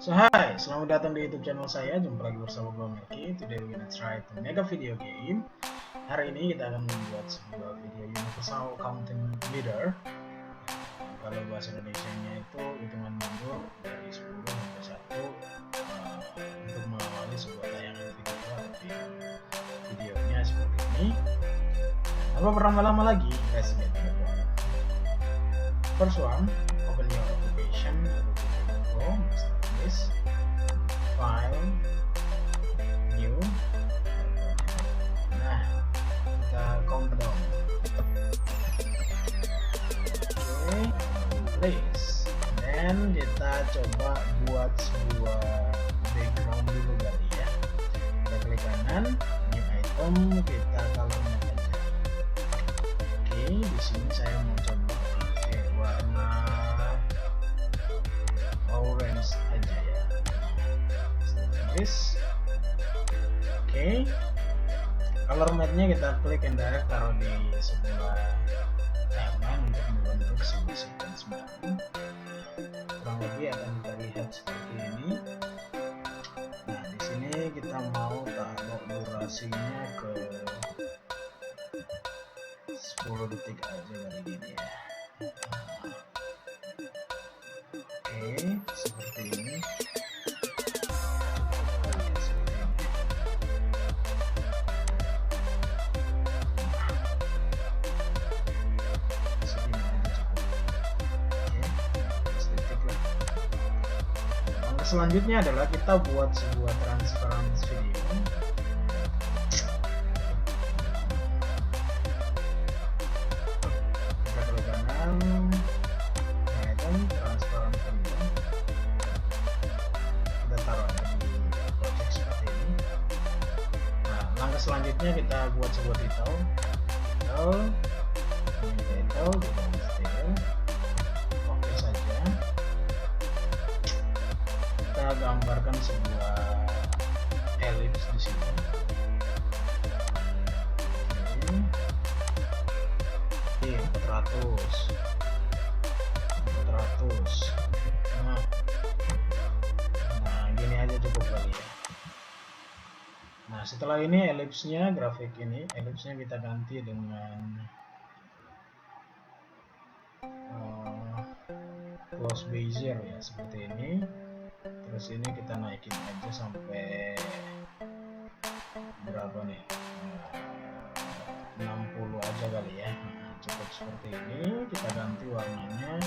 Hi, selamat datang di YouTube channel saya. Jumpa lagi bersama gue Melki. Today we're gonna try to make a video game. Hari ini kita akan membuat sebuah video universal counting leader. Kalau bahasa Indonesianya itu hitungan mundur dari 10 sampai 1 untuk mengawali sebuah tayangan video atau videonya seperti ini. Tanpa berlama-lama lagi, let's get to the point. First one, open your application. This file new. Nah, kita countdown. Oke, please. Dan kita coba buat sebuah background dulu kali ya. Kita klik kanan, new item, kita colornya aja. Oke, di sini saya mau coba pakai warna orange aja ya. This. Oke. Color matte-nya kita klik and drag taruh di sebelah kanan untuk membentuk sebuah sequence baru. Kurang lebih akan kita lihat seperti ini. Nah, di sini kita mau taruh durasinya ke 10 detik aja kali gini ya. Oke, seperti ini. Langkah selanjutnya adalah kita buat sebuah transparansi video. Kita klik kanan, transparan video. Kita taruh di project seperti ini. Nah, langkah selanjutnya kita buat sebuah title. Title kita style. Oke saja. Kita gambarkan sebuah ellipse di sini. Oke, 400. Nah, gini aja cukup kali ya. Nah, setelah ini ellipse-nya, grafik ini ellipse-nya kita ganti dengan close bezier ya, seperti ini. Terus ini kita naikin aja sampai berapa nih, 60 aja kali ya. Nah, cukup seperti ini. Kita ganti warnanya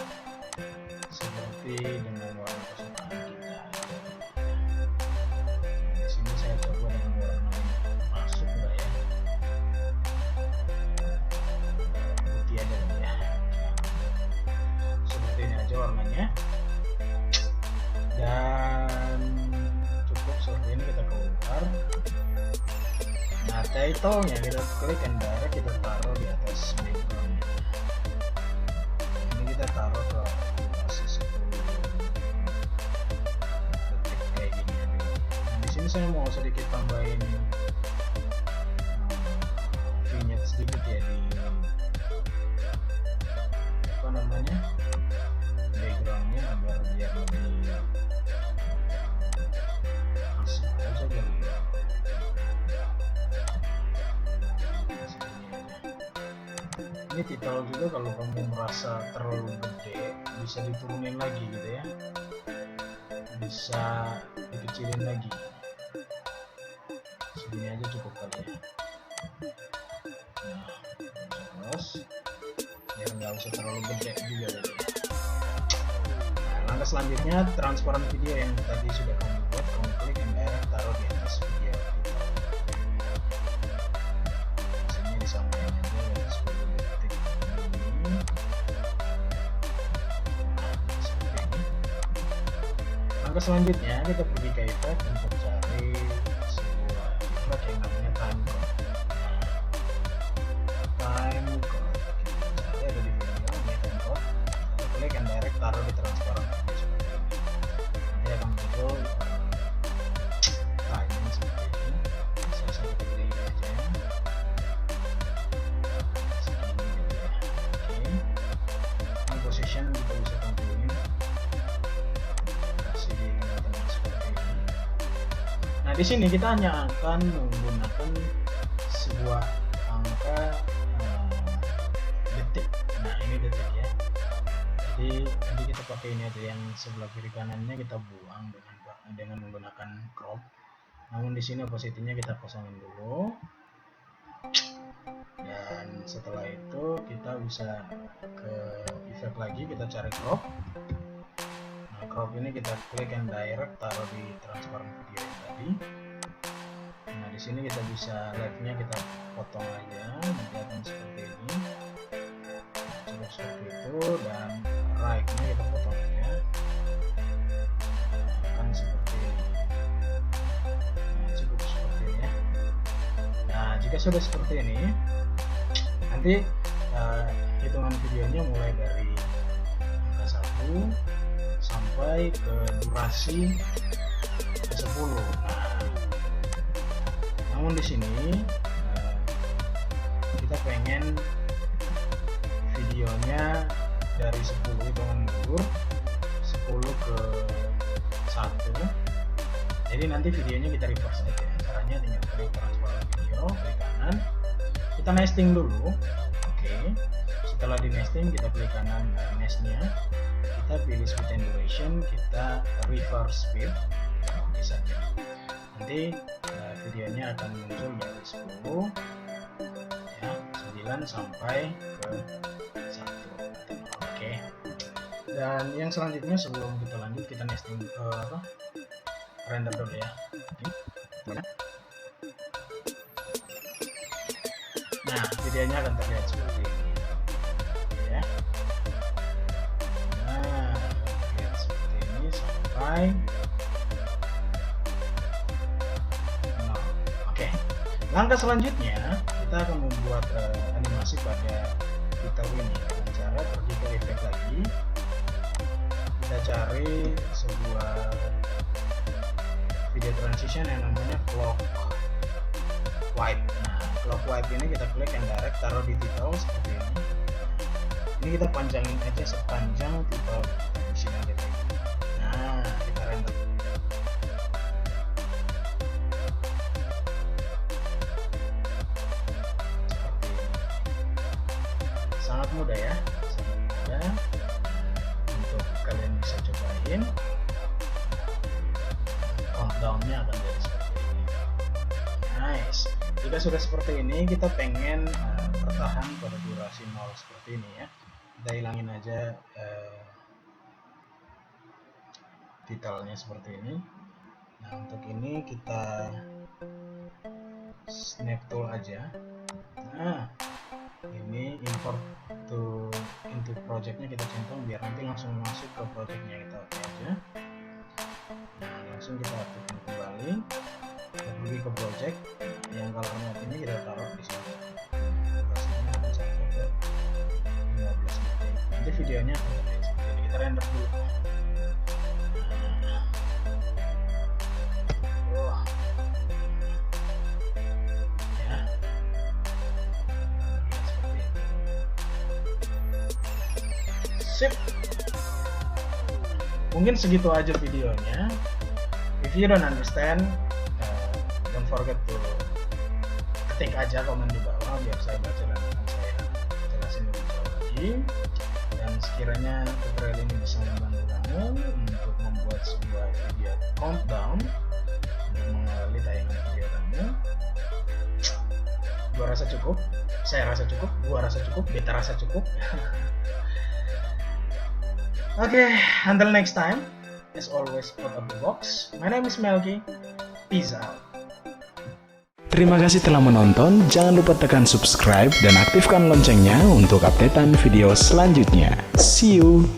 seperti dengan warna kesukaan kita. Di sini saya coba dengan warna masuk enggak ya, putih aja ya. Seperti ini aja warnanya. Dan cukup seperti ini, kita keluar. Nah, title-nya kita klik and drag, kita taruh di atas background. Ini kita taruh ke durasi 10 detik kayak gini. Nah, di sini saya mau sedikit tambahin vignette sedikit ya di apa namanya, backgroundnya, agar biar lebih asik aja kali ya. Ini title juga kalau kamu merasa terlalu gede bisa diturunin lagi gitu ya, bisa dikecilin lagi. Segini aja cukup kali ya. Nah, terus biar nggak usah terlalu gede juga tadi. Nah, langkah selanjutnya transparan video yang tadi sudah kamu buat, kamu klik and drag taruh di atas video kita. Sini disamain aja ya, 10 detik ini. Nah, seperti ini. Langkah selanjutnya kita pergi ke effect untuk cari sebuah effect yang namanya time code. Time code kita cari ada di video ini, time code. Kita klik and drag taruh di transparan video seperti ini. Nanti akan muncul timing seperti ini. Saya sampai gede aja ya. Segini gitu ya. Oke. Ini position kita bisa tentuin. Kasih di tengah-tengah di sini kita hanya akan menggunakan sebuah angka detik. Nah, ini detik ya. Jadi nanti kita pakai ini aja, yang sebelah kiri kanannya kita buang dengan menggunakan crop. Namun di sini opacity-nya kita kosongin dulu. Dan setelah itu kita bisa ke effect lagi, kita cari crop. Nah, crop ini kita klik and direct, taruh di transparent video yang tadi. Nah, di sini kita bisa left-nya kita potong aja, nanti akan seperti ini. Cukup seperti itu, dan right-nya kita potong aja, akan seperti ini. Nah, cukup seperti ini ya. Nah, jika sudah seperti ini, nanti hitungan videonya mulai dari angka 1 sampai ke durasi 10. Namun di sini kita pengen videonya dari 10 hitungan mundur 10 ke 1. Jadi nanti videonya kita reverse aja. Caranya tinggal klik transparan video, klik kanan, kita nesting dulu. Oke. Setelah di nesting, kita klik kanan nestnya, kita pilih speed and duration, kita reverse speed. Oke saja. Nanti videonya akan muncul dari 10 ya, 9 sampai ke 1. Oke. Dan yang selanjutnya, sebelum kita lanjut, kita nesting render dulu ya. Nah, videonya akan terlihat seperti ini ya. Nah, lihat seperti ini sampai langkah selanjutnya, kita akan membuat animasi pada titel ini dengan cara pergi ke efek lagi, kita cari sebuah video transition yang namanya clock wipe. Nah, clock wipe ini kita klik and direct, taruh di titel seperti ini. Ini kita panjangin aja sepanjang titel di sini ada. Nah, kita render. Sangat mudah ya, sangat mudah untuk kalian bisa cobain. Countdownnya akan jadi seperti ini. Nice. Jika sudah seperti ini, kita pengen bertahan pada durasi 0 seperti ini ya. Kita hilangin aja titelnya seperti ini. Nah, untuk ini kita snap tool aja. Nah, ini import into projectnya kita centang biar nanti langsung masuk ke projectnya, kita oke aja. Nah, langsung kita aktifkan kembali, kita pergi ke project yang colornya ini, kita taruh di sini. Durasinya akan sampai ke 15 detik. Nanti videonya akan terlihat seperti ini. Kita render dulu. Sip. Mungkin segitu aja videonya. If you don't understand, don't forget to ketik aja komen di bawah biar saya baca dan akan saya jelasin lebih jauh lagi. Dan sekiranya tutorial ini bisa membantu kamu untuk membuat sebuah video countdown untuk mengawali tayangan video kamu, gua rasa cukup, saya rasa cukup, gua rasa cukup, beta rasa cukup. Okay, until next time, as always, out of the box. My name is Melki. Peace out. Terima kasih telah menonton. Jangan lupa tekan subscribe dan aktifkan loncengnya untuk updatean video selanjutnya. See you.